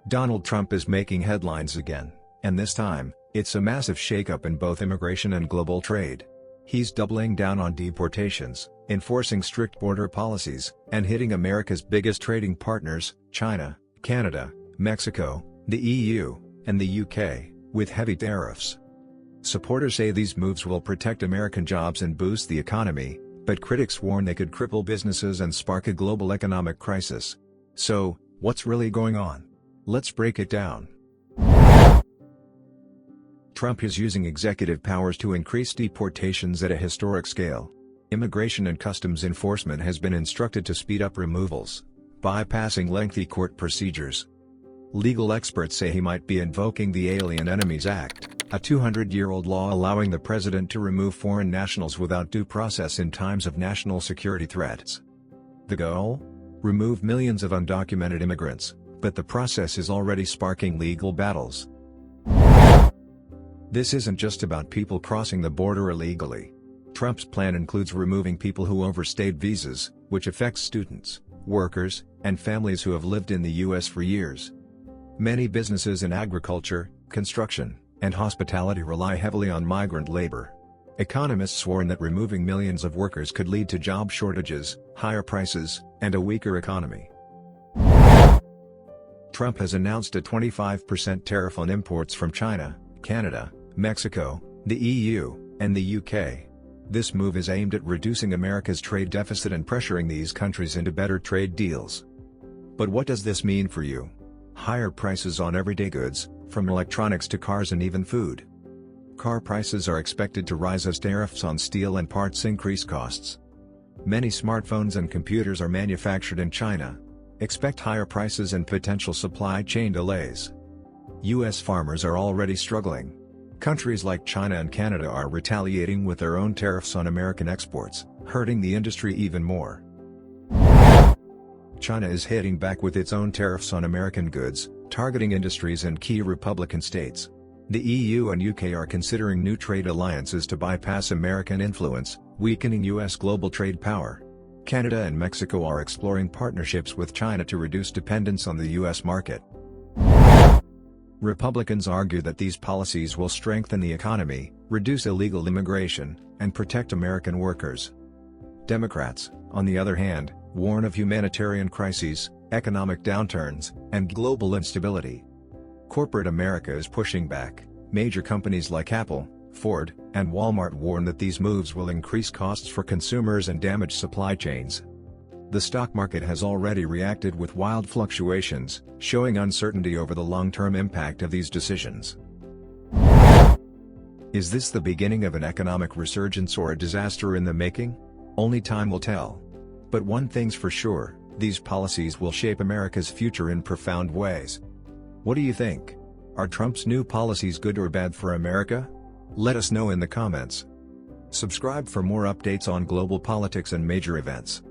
Donald Trump is making headlines again, and this time, it's a massive shakeup in both immigration and global trade. He's doubling down on deportations, enforcing strict border policies, and hitting America's biggest trading partners, China, Canada, Mexico, the EU, and the UK, with heavy tariffs. Supporters say these moves will protect American jobs and boost the economy, but critics warn they could cripple businesses and spark a global economic crisis. So, what's really going on? Let's break it down. Trump is using executive powers to increase deportations at a historic scale. Immigration and Customs Enforcement has been instructed to speed up removals, bypassing lengthy court procedures. Legal experts say he might be invoking the Alien Enemies Act, a 200-year-old law allowing the president to remove foreign nationals without due process in times of national security threats. The goal? Remove millions of undocumented immigrants, but the process is already sparking legal battles. This isn't just about people crossing the border illegally. Trump's plan includes removing people who overstayed visas, which affects students, workers, and families who have lived in the U.S. for years. Many businesses in agriculture, construction, and hospitality rely heavily on migrant labor. Economists warn that removing millions of workers could lead to job shortages, higher prices, and a weaker economy. Trump has announced a 25% tariff on imports from China, Canada, Mexico, the EU, and the UK. This move is aimed at reducing America's trade deficit and pressuring these countries into better trade deals. But what does this mean for you? Higher prices on everyday goods, from electronics to cars and even food. Car prices are expected to rise as tariffs on steel and parts increase costs. Many smartphones and computers are manufactured in China. Expect higher prices and potential supply chain delays. U.S. farmers are already struggling. Countries like China and Canada are retaliating with their own tariffs on American exports, hurting the industry even more. China is hitting back with its own tariffs on American goods, targeting industries in key Republican states. The EU and UK are considering new trade alliances to bypass American influence, weakening U.S. global trade power. Canada and Mexico are exploring partnerships with China to reduce dependence on the U.S. market. Republicans argue that these policies will strengthen the economy, reduce illegal immigration, and protect American workers. Democrats, on the other hand, warn of humanitarian crises, economic downturns, and global instability. Corporate America is pushing back. Major companies like Apple, Ford, and Walmart warn that these moves will increase costs for consumers and damage supply chains. The stock market has already reacted with wild fluctuations, showing uncertainty over the long-term impact of these decisions. Is this the beginning of an economic resurgence or a disaster in the making? Only time will tell. But one thing's for sure, these policies will shape America's future in profound ways. What do you think? Are Trump's new policies good or bad for America? Let us know in the comments. Subscribe for more updates on global politics and major events.